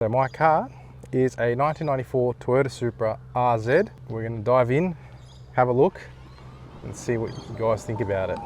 So my car is a 1994 Toyota Supra RZ. We're going to dive in, have a look, and see what you guys think about it.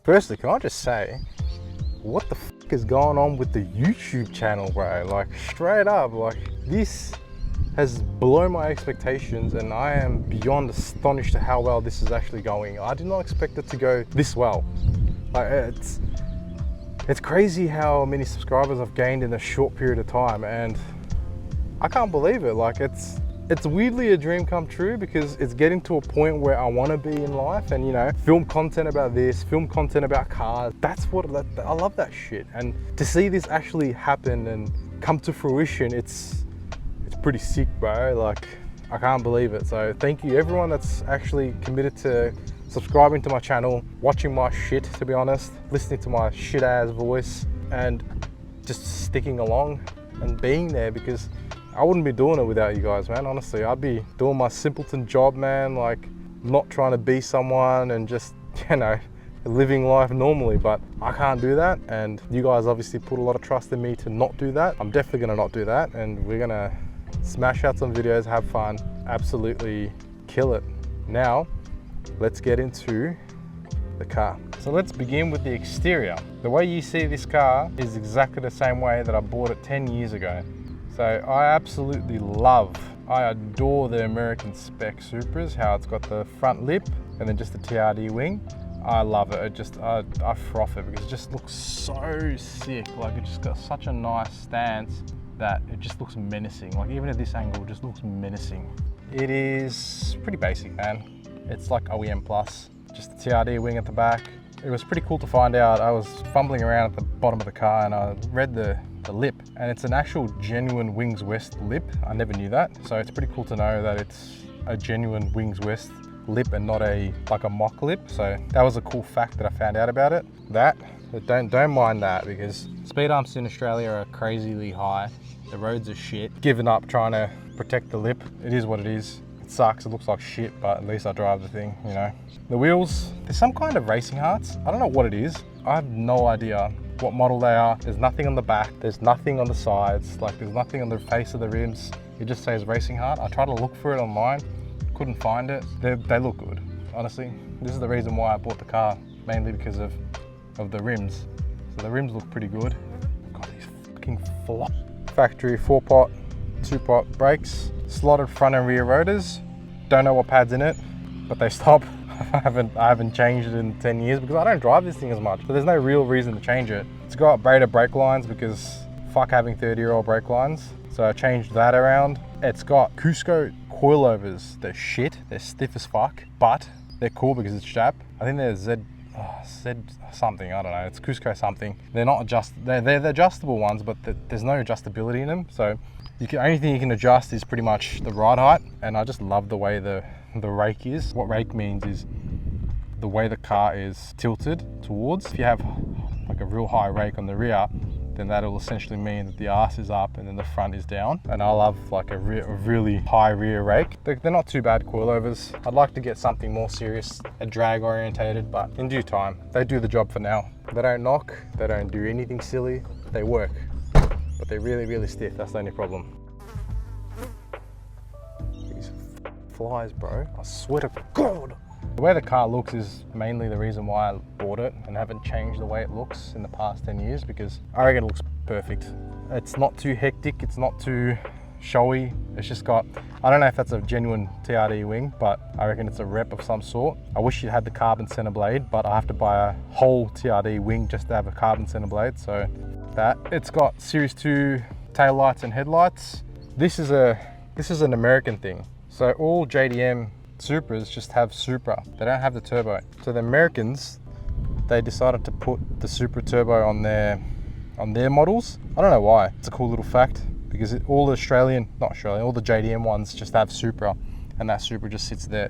Firstly, can I just say, what the fuck is going on with the YouTube channel, bro? Like, straight up, like, this has blown my expectations and I am beyond astonished at how well this is actually going. I did not expect it to go this well. Like, it's crazy how many subscribers I've gained in a short period of time, and I can't believe it. Like, it's weirdly a dream come true, because it's getting to a point where I want to be in life, and, you know, film content about this, film content about cars. That's what I love, that shit. And to see this actually happen and come to fruition, it's pretty sick, bro. Like, I can't believe it. So thank you everyone that's actually committed to subscribing to my channel, watching my shit, to be honest, listening to my shit ass voice, and just sticking along and being there, because I wouldn't be doing it without you guys, man. Honestly, I'd be doing my simpleton job, man, like not trying to be someone and just, you know, living life normally. But I can't do that, and you guys obviously put a lot of trust in me to not do that. I'm definitely gonna not do that, and we're gonna smash out some videos, have fun, absolutely kill it. Now, let's get into the car. So let's begin with the exterior. The way you see this car is exactly the same way that I bought it 10 years ago. So I absolutely love, I adore the American spec Supras, how it's got the front lip and then just the TRD wing. I love it. I froth it because it just looks so sick. Like, it just got such a nice stance that it just looks menacing. Like, even at this angle, it just looks menacing. It is pretty basic, man. It's like OEM plus, just the TRD wing at the back. It was pretty cool to find out. I was fumbling around at the bottom of the car and I read the lip, and it's an actual genuine Wings West lip. I never knew that, so it's pretty cool to know that it's a genuine Wings West lip and not like a mock lip. So that was a cool fact that I found out about it. Don't mind that, because speed humps in Australia are crazily high. The roads are shit. Given up trying to protect the lip. It is what it is. It sucks, it looks like shit, but at least I drive the thing, you know. The wheels, there's some kind of racing hearts. I don't know what it is. I have no idea what model they are. There's nothing on the back, there's nothing on the sides, like there's nothing on the face of the rims. It just says racing heart. I tried to look for it online, couldn't find it. They look good, honestly. This is the reason why I bought the car, mainly because of the rims. So the rims look pretty good. Got these fucking flop. Factory 4-pot, 2-pot brakes, slotted front and rear rotors. Don't know what pad's in it, but they stop. I haven't changed it in 10 years because I don't drive this thing as much. So there's no real reason to change it. It's got braided brake lines because fuck having 30-year-old brake lines. So I changed that around. It's got Cusco coilovers. They're shit, they're stiff as fuck, but they're cool because it's Jap. I think they're Z something, I don't know, it's Cusco something. They're not they're the adjustable ones, but there's no adjustability in them. So only thing you can adjust is pretty much the ride height, and I just love the way the rake is. What rake means is the way the car is tilted towards. If you have like a real high rake on the rear, then that'll essentially mean that the arse is up and then the front is down. And I love like a really high rear rake. They're not too bad coilovers. I'd like to get something more serious, a drag orientated, but in due time. They do the job for now. They don't knock, they don't do anything silly, they work. but they're really, really stiff. That's the only problem. These flies, bro. I swear to God. The way the car looks is mainly the reason why I bought it and haven't changed the way it looks in the past 10 years, because I reckon it looks perfect. It's not too hectic, it's not too showy. It's just got, I don't know if that's a genuine TRD wing, but I reckon it's a rep of some sort. I wish it had the carbon center blade, but I have to buy a whole TRD wing just to have a carbon center blade, so that. It's got Series 2 tail lights and headlights. This is an American thing. So all JDM Supras just have Supra. They don't have the turbo. So the Americans, they decided to put the Supra turbo on their models. I don't know why. It's a cool little fact, because all the all the JDM ones just have Supra, and that Supra just sits there.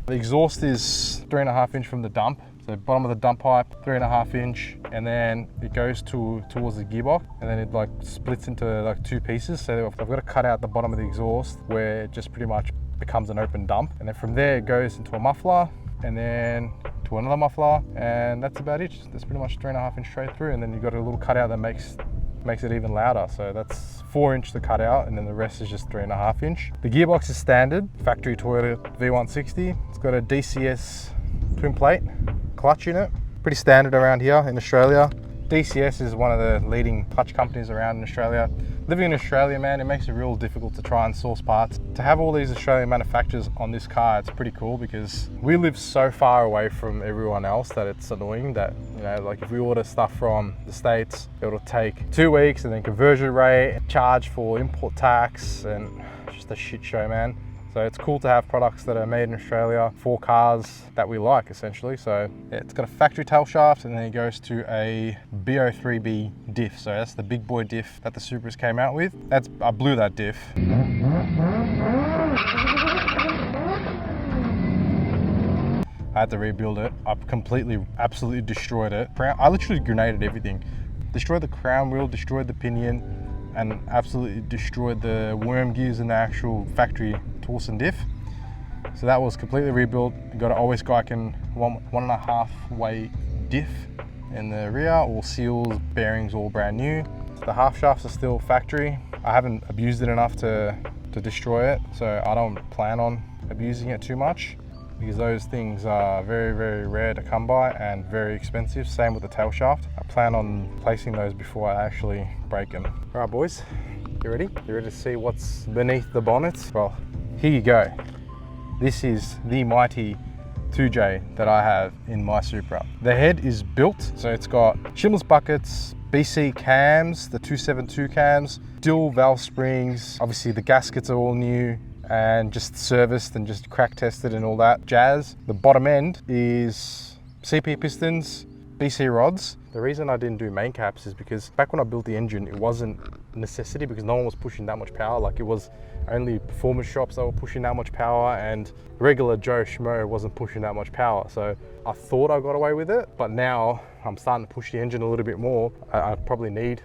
The exhaust is 3.5 inch from the dump. So bottom of the dump pipe, 3.5 inch, and then it goes towards the gearbox, and then it like splits into like 2 pieces. So I've got to cut out the bottom of the exhaust where it just pretty much becomes an open dump, and then from there it goes into a muffler, and then to another muffler, and that's about it. That's pretty much 3.5 inch straight through, and then you've got a little cutout that makes it even louder. So that's 4 inch the cutout, and then the rest is just 3.5 inch. The gearbox is standard, factory Toyota V160. It's got a DCS twin plate clutch in it. Pretty standard around here in Australia. DCS is one of the leading clutch companies around in Australia. Living in Australia, man, it makes it real difficult to try and source parts. To have all these Australian manufacturers on this car, it's pretty cool, because we live so far away from everyone else that it's annoying that, you know, like if we order stuff from the States, it'll take 2 weeks, and then conversion rate, charge for import tax, and just a shit show, man. So it's cool to have products that are made in Australia for cars that we like, essentially. So yeah, it's got a factory tail shaft, and then it goes to a BO3B diff. So that's the big boy diff that the Supras came out with. I blew that diff. I had to rebuild it. I absolutely destroyed it. I literally grenaded everything. Destroyed the crown wheel, destroyed the pinion, and absolutely destroyed the worm gears in the actual factory Torsen diff. So that was completely rebuilt. Got an always Geiken 1.5 weight diff in the rear, all seals, bearings all brand new. The half shafts are still factory. I haven't abused it enough to destroy it, so I don't plan on abusing it too much, because those things are very, very rare to come by and very expensive. Same with the tail shaft. I plan on placing those before I actually break them. All right, boys, you ready? You ready to see what's beneath the bonnet? Well, here you go. This is the mighty 2J that I have in my Supra. The head is built, so it's got shimless buckets, BC cams, the 272 cams, dual valve springs. Obviously the gaskets are all new and just serviced and just crack tested and all that jazz. The bottom end is CP pistons, BC rods. The reason I didn't do main caps is because back when I built the engine, it wasn't a necessity, because no one was pushing that much power. Like, it was only performance shops that were pushing that much power, and regular Joe Schmo wasn't pushing that much power. So I thought I got away with it, but now I'm starting to push the engine a little bit more. I probably need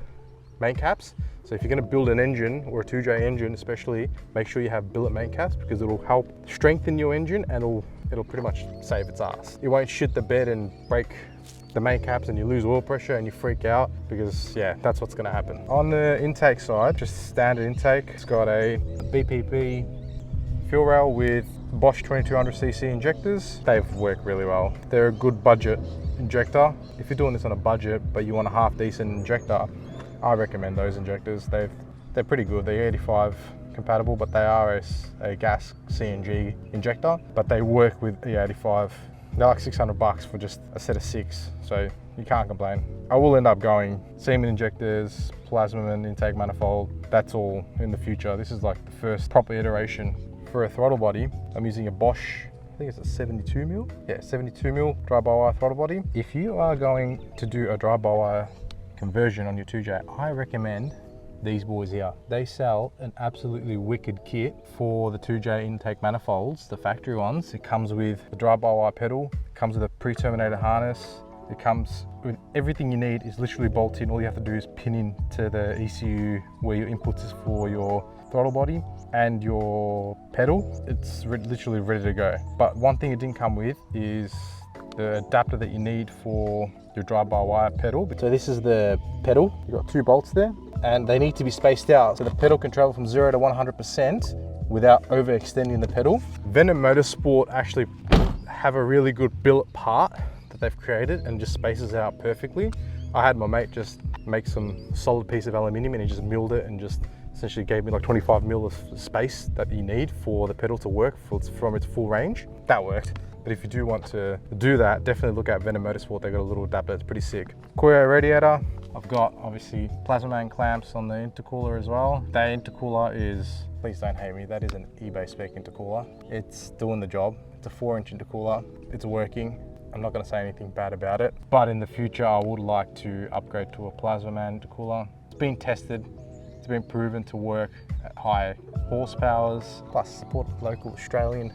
main caps. So if you're going to build an engine, or a 2J engine especially, make sure you have billet main caps, because it'll help strengthen your engine, and it'll pretty much save its ass. It won't shit the bed and break the main caps and you lose oil pressure and you freak out, because yeah, that's what's going to happen. On the intake side, just standard intake. It's got a BPP fuel rail with Bosch 2200cc injectors. They've worked really well. They're a good budget injector. If you're doing this on a budget but you want a half decent injector, I recommend those injectors. They're pretty good. They're 85 compatible, but they are a gas CNG injector, but they work with E85. They're like $600 for just a set of 6, so you can't complain. I will end up going Siemens injectors, plasma and intake manifold. That's all in the future. This is like the first proper iteration. For a throttle body, I'm using a Bosch, I think it's a 72 mil. Yeah, 72 mil drive-by-wire throttle body. If you are going to do a drive-by-wire conversion on your 2J, I recommend these boys here. They sell an absolutely wicked kit for the 2J intake manifolds, the factory ones. It comes with the drive-by-wire pedal, it comes with a pre-terminated harness, it comes with everything you need. Is literally bolt in. All you have to do is pin into the ECU where your inputs is for your throttle body and your pedal. It's literally ready to go. But one thing it didn't come with is the adapter that you need for your drive-by-wire pedal. So this is the pedal. You've got 2 bolts there. and they need to be spaced out so the pedal can travel from 0 to 100% without overextending the pedal. Venom Motorsport actually have a really good billet part that they've created and just spaces it out perfectly. I had my mate just make some solid piece of aluminium and he just milled it and just essentially gave me like 25 mil of space that you need for the pedal to work from its full range. That worked. But if you do want to do that, definitely look at Venom Motorsport. They've got a little adapter, it's pretty sick. Coil radiator. I've got obviously plasma man clamps on the intercooler as well. That intercooler is, please don't hate me, that is an eBay spec intercooler. It's doing the job. It's a 4-inch intercooler. It's working. I'm not going to say anything bad about it, but in the future I would like to upgrade to a plasma man intercooler. It's been tested, it's been proven to work at high horsepowers, plus support local Australian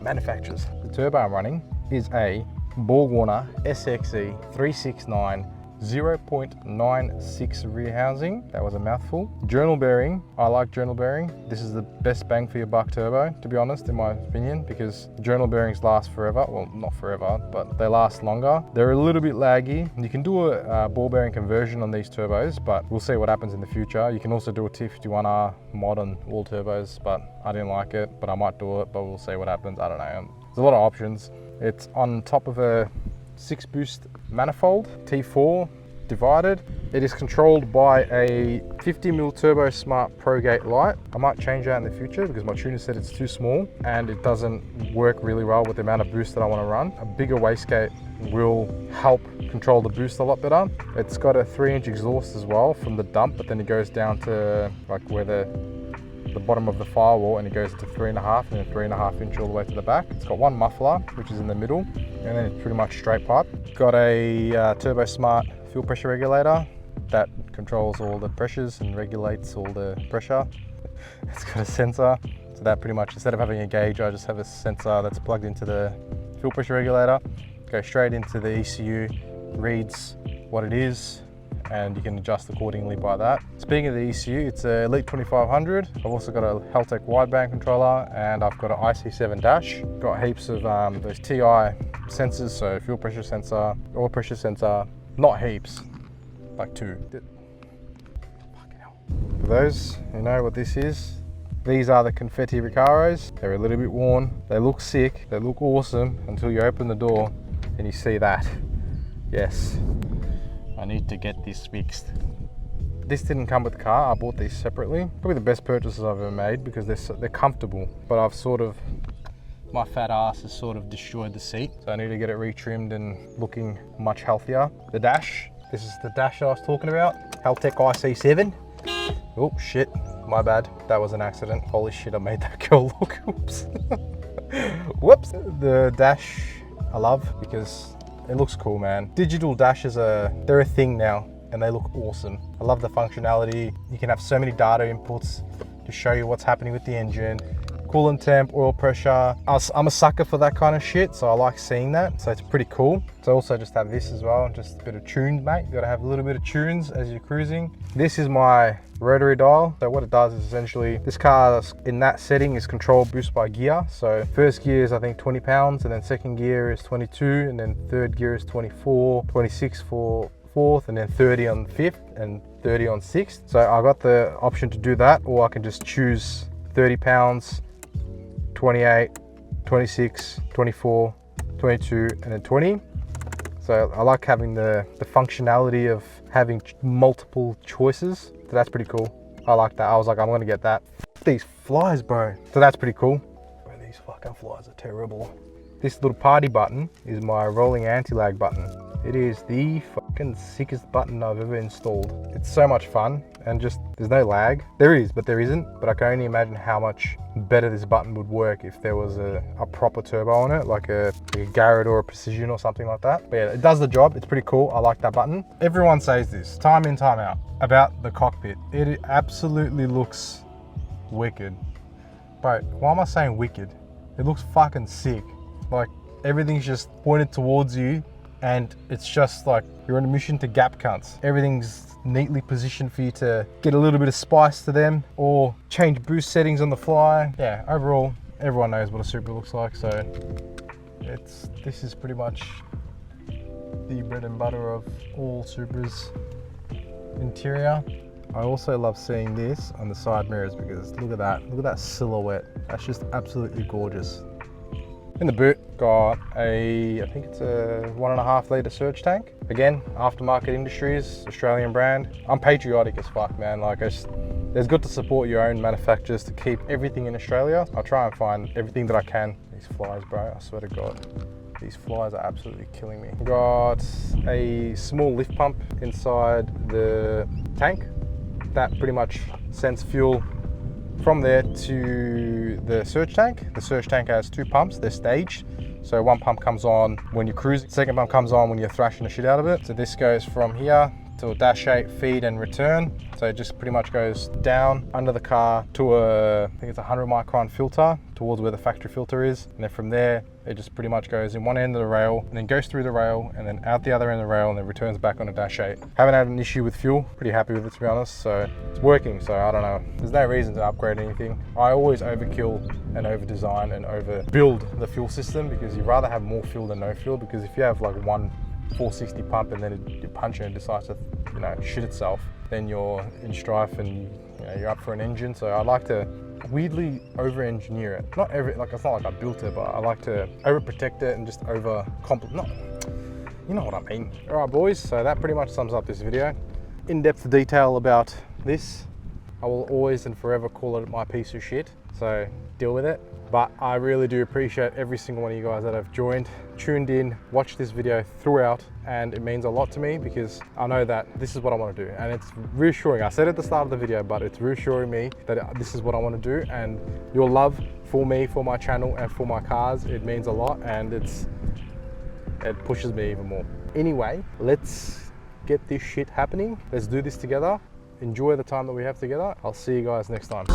manufacturers. The turbo I'm running is a Borg-Warner SXE 369 0.96 rear housing. That was a mouthful. Journal bearing, I like journal bearing. This is the best bang for your buck turbo, to be honest, in my opinion, because journal bearings last forever. Well, not forever, but they last longer. They're a little bit laggy. You can do a ball bearing conversion on these turbos, but we'll see what happens in the future. You can also do a T51R mod on all turbos, but I didn't like it, but I might do it, but we'll see what happens. I don't know. There's a lot of options. It's on top of a 6-boost manifold, T4 divided. It is controlled by a 50mm Turbo Smart Pro Gate light. I might change that in the future because my tuner said it's too small and it doesn't work really well with the amount of boost that I want to run. A bigger wastegate will help control the boost a lot better. It's got a 3-inch exhaust as well from the dump, but then it goes down to like where the bottom of the firewall, and it goes to 3.5 and then 3.5 inch all the way to the back. It's got one muffler, which is in the middle, and then it's pretty much straight pipe. Got a Turbo Smart fuel pressure regulator that controls all the pressures and regulates all the pressure. It's got a sensor, so that pretty much, instead of having a gauge, I just have a sensor that's plugged into the fuel pressure regulator, goes straight into the ECU, reads what it is, and you can adjust accordingly by that. Speaking of the ECU, it's a Elite 2500. I've also got a Haltech wideband controller, and I've got an IC7 dash. Got heaps of those TI sensors, so fuel pressure sensor, oil pressure sensor, not heaps, like 2. Fucking hell. For those who know what this is, these are the confetti Recaros. They're a little bit worn, they look sick, they look awesome until you open the door and you see that. Yes. I need to get this fixed. This didn't come with the car, I bought these separately. Probably the best purchases I've ever made because they're comfortable, but my fat ass has sort of destroyed the seat. So I need to get it retrimmed and looking much healthier. The dash, this is the dash I was talking about. Haltech IC7. Oh shit, my bad. That was an accident. Holy shit, I made that girl look, oops. Whoops. The dash I love because it looks cool, man. Digital dashes they're a thing now and they look awesome. I love the functionality. You can have so many data inputs to show you what's happening with the engine, coolant temp, oil pressure. I'm a sucker for that kind of shit, so I like seeing that. So it's pretty cool. So I also just have this as well, just a bit of tunes, mate. You gotta have a little bit of tunes as you're cruising. This is my rotary dial. So what it does is essentially, this car in that setting is controlled boost by gear. So first gear is I think 20 pounds, and then second gear is 22, and then third gear is 24, 26 for fourth, and then 30 on fifth, and 30 on sixth. So I got the option to do that, or I can just choose 30 pounds, 28, 26, 24, 22, and then 20. So I like having the functionality of having multiple choices. So that's pretty cool. I like that. I was like, I'm gonna get that. These flies, bro. So that's pretty cool. Bro, these fucking flies are terrible. This little party button is my rolling anti-lag button. It is the fucking sickest button I've ever installed. It's so much fun, and just, there's no lag. There is, but there isn't. But I can only imagine how much better this button would work if there was a proper turbo on it, like a Garrett or a Precision or something like that. But yeah, it does the job. It's pretty cool. I like that button. Everyone says this, time in, time out, about the cockpit. It absolutely looks wicked. But why am I saying wicked? It looks fucking sick. Like, everything's just pointed towards you, and it's just like you're on a mission to gap cunts. Everything's neatly positioned for you to get a little bit of spice to them or change boost settings on the fly. Yeah, overall, everyone knows what a Supra looks like, so this is pretty much the bread and butter of all Supras. Interior, I also love seeing this on the side mirrors because look at that silhouette. That's just absolutely gorgeous. In the boot, got I think it's a 1.5 litre surge tank. Again, Aftermarket Industries, Australian brand. I'm patriotic as fuck, man. Like, it's good to support your own manufacturers to keep everything in Australia. I'll try and find everything that I can. These flies, bro, I swear to God. These flies are absolutely killing me. Got a small lift pump inside the tank that pretty much sends fuel from there to the surge tank. The surge tank has 2 pumps, they're staged. So one pump comes on when you're cruising, second pump comes on when you're thrashing the shit out of it. So this goes from here to a dash 8 feed and return. So it just pretty much goes down under the car to I think it's a 100 micron filter towards where the factory filter is. And then from there, it just pretty much goes in one end of the rail and then goes through the rail and then out the other end of the rail and then returns back on a dash 8. Haven't had an issue with fuel, pretty happy with it to be honest. So it's working, so I don't know. There's no reason to upgrade anything. I always overkill and over design and over build the fuel system because you'd rather have more fuel than no fuel, because if you have like one 460 pump and then you punch it and it decides to, you know, shit itself, then you're in strife and you know, you're up for an engine. So I like to weirdly over-engineer it. Not every, like, it's not like I built it, but I like to over-protect it and just you know what I mean. All right, boys, so that pretty much sums up this video. In-depth detail about this. I will always and forever call it my piece of shit, so deal with it. But I really do appreciate every single one of you guys that have joined, tuned in, watched this video throughout, and it means a lot to me because I know that this is what I want to do, and it's reassuring. I said at the start of the video, but it's reassuring me that this is what I want to do, and your love for me, for my channel, and for my cars, it means a lot, and it pushes me even more. Anyway, let's get this shit happening. Let's do this together. Enjoy the time that we have together. I'll see you guys next time.